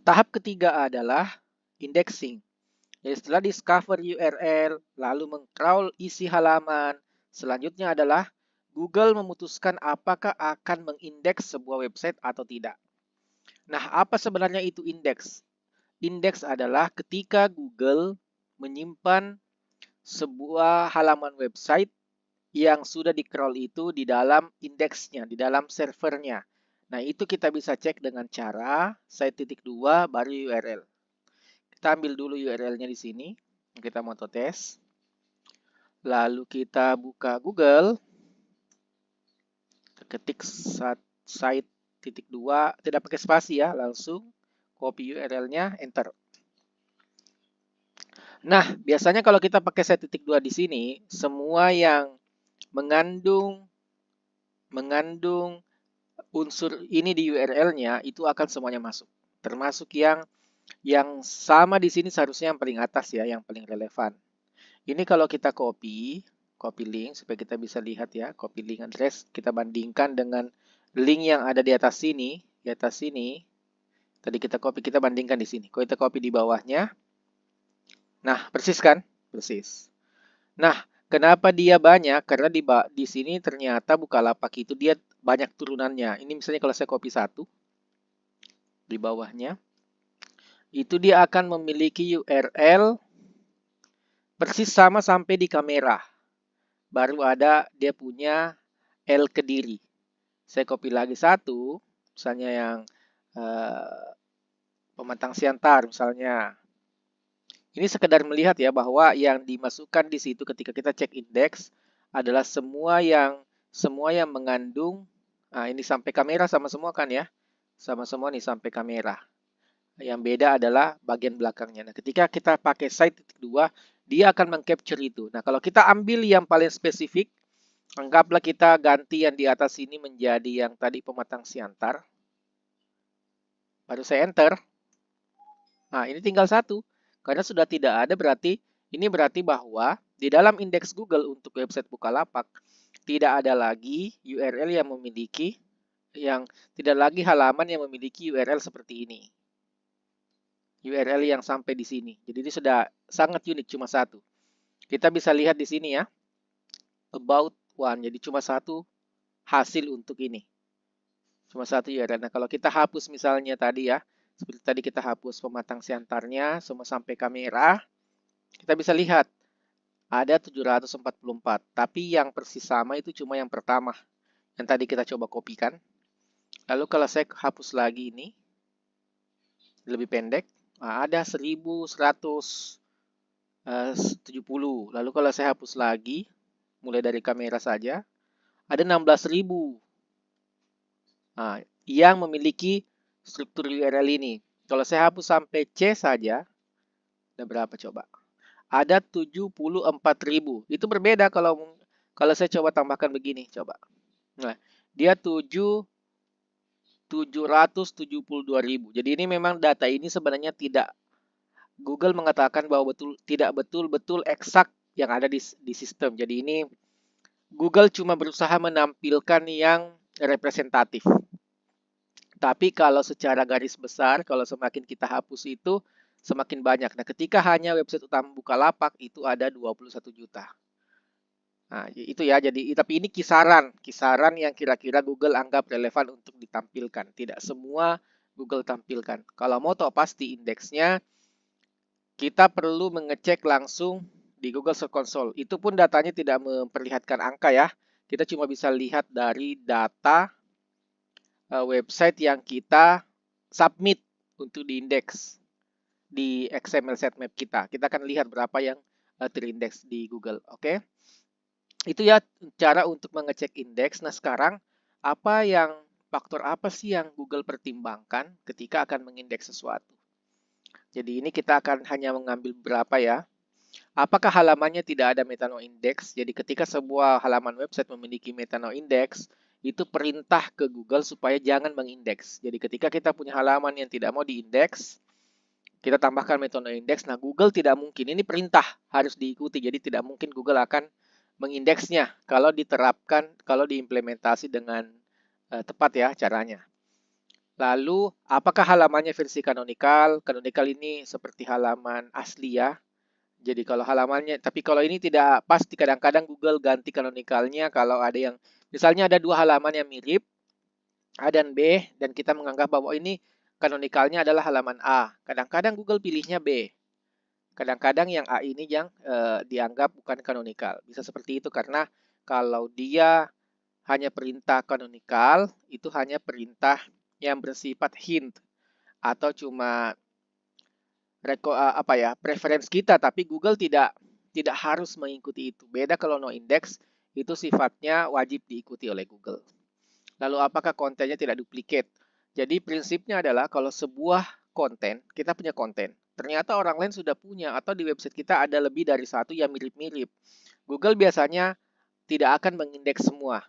Tahap ketiga adalah indexing. Jadi setelah discover URL, lalu meng-crawl isi halaman, selanjutnya adalah Google memutuskan apakah akan mengindeks sebuah website atau tidak. Nah, apa sebenarnya itu indeks? Indeks adalah ketika Google menyimpan sebuah halaman website yang sudah di-crawl itu di dalam indeksnya, di dalam servernya. Nah, itu kita bisa cek dengan cara site.2 baru URL. Kita ambil dulu URL-nya di sini. Kita mau tes. Lalu kita buka Google. Ketik site.2, tidak pakai spasi ya, langsung copy URL-nya, enter. Nah, biasanya kalau kita pakai site.2 di sini, semua yang mengandung unsur ini di URL-nya itu akan semuanya masuk. Termasuk yang sama di sini seharusnya yang paling atas ya, yang paling relevan. Ini kalau kita copy link supaya kita bisa lihat ya, copy link address, kita bandingkan dengan link yang ada di atas sini, Tadi kita copy, kita bandingkan di sini. Kalau kita copy di bawahnya, nah persis kan? Persis. Nah, kenapa dia banyak? Karena di sini ternyata Bukalapak itu dia banyak turunannya. Ini misalnya kalau saya copy satu di bawahnya, itu dia akan memiliki URL persis sama sampai di kamera. Baru ada dia punya L Kediri. Saya copy lagi satu, misalnya yang Pematang Siantar misalnya. Ini sekedar melihat ya bahwa yang dimasukkan di situ ketika kita cek indeks adalah semua yang mengandung, nah ini sampai kamera sama semua kan ya, sama semua nih sampai kamera. Yang beda adalah bagian belakangnya. Nah, ketika kita pakai site.2, dia akan mengcapture itu. Nah, kalau kita ambil yang paling spesifik, anggaplah kita ganti yang di atas ini menjadi yang tadi Pematang Siantar. Baru saya enter. Nah, ini tinggal satu. Karena sudah tidak ada ini berarti bahwa di dalam indeks Google untuk website Bukalapak tidak ada lagi URL yang tidak lagi halaman yang memiliki URL seperti ini. URL yang sampai di sini. Jadi ini sudah sangat unik, cuma satu. Kita bisa lihat di sini ya. About one. Jadi cuma satu hasil untuk ini. Cuma satu URL. Nah, kalau kita hapus misalnya tadi ya, seperti tadi kita hapus Pematang Siantarnya, semua sampai kamera, kita bisa lihat ada 744. Tapi yang persis sama itu cuma yang pertama. Yang tadi kita coba kopikan. Lalu kalau saya hapus lagi ini, lebih pendek, ada 1170. Lalu kalau saya hapus lagi, mulai dari kamera saja, ada 16.000 yang memiliki struktur URL ini. Kalau saya hapus sampai C saja, ada berapa coba? Ada 74.000. Itu berbeda kalau saya coba tambahkan begini, coba. Nah, dia 772.000. Jadi ini memang data ini sebenarnya tidak, Google mengatakan bahwa tidak betul-betul eksak yang ada di sistem. Jadi ini Google cuma berusaha menampilkan yang representatif. Tapi kalau secara garis besar, kalau semakin kita hapus itu, semakin banyak. Nah, ketika hanya website utama Bukalapak, itu ada 21 juta. Nah, itu ya. Jadi, tapi ini kisaran yang kira-kira Google anggap relevan untuk ditampilkan. Tidak semua Google tampilkan. Kalau mau tahu pasti indeksnya, kita perlu mengecek langsung di Google Search Console. Itu pun datanya tidak memperlihatkan angka ya. Kita cuma bisa lihat dari data website yang kita submit untuk diindeks di XML sitemap kita. Kita akan lihat berapa yang terindeks di Google. Oke. Itu ya cara untuk mengecek indeks. Nah, sekarang faktor apa sih yang Google pertimbangkan ketika akan mengindeks sesuatu? Jadi ini kita akan hanya mengambil beberapa ya. Apakah halamannya tidak ada metanoindex? Jadi ketika sebuah halaman website memiliki metanoindex, itu perintah ke Google supaya jangan mengindeks. Jadi ketika kita punya halaman yang tidak mau diindeks, kita tambahkan metanoindex. Nah, Google tidak mungkin, ini perintah harus diikuti. Jadi tidak mungkin Google akan mengindeksnya kalau diterapkan, kalau diimplementasi dengan tepat ya caranya. Lalu, apakah halamannya versi canonical? Canonical ini seperti halaman asli ya. Jadi kalau halamannya, tapi kalau ini tidak pasti, kadang-kadang Google ganti canonicalnya kalau ada yang, misalnya ada dua halaman yang mirip, A dan B, dan kita menganggap bahwa ini canonicalnya adalah halaman A. Kadang-kadang Google pilihnya B. Kadang-kadang yang A ini yang dianggap bukan canonical. Bisa seperti itu karena kalau dia hanya perintah canonical, itu hanya perintah yang bersifat hint atau cuma preference kita, tapi Google tidak harus mengikuti itu. Beda kalau no index, itu sifatnya wajib diikuti oleh Google. Lalu apakah kontennya tidak duplicate? Jadi prinsipnya adalah kalau sebuah konten, kita punya konten, ternyata orang lain sudah punya atau di website kita ada lebih dari satu yang mirip-mirip. Google biasanya tidak akan mengindeks semua.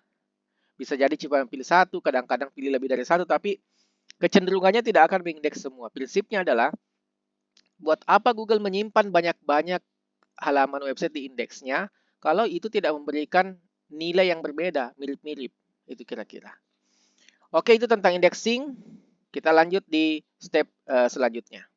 Bisa jadi cuma pilih satu, kadang-kadang pilih lebih dari satu, tapi kecenderungannya tidak akan mengindeks semua. Prinsipnya adalah, buat apa Google menyimpan banyak-banyak halaman website di indeksnya kalau itu tidak memberikan nilai yang berbeda, mirip-mirip. Itu kira-kira. Oke, itu tentang indexing. Kita lanjut di step selanjutnya.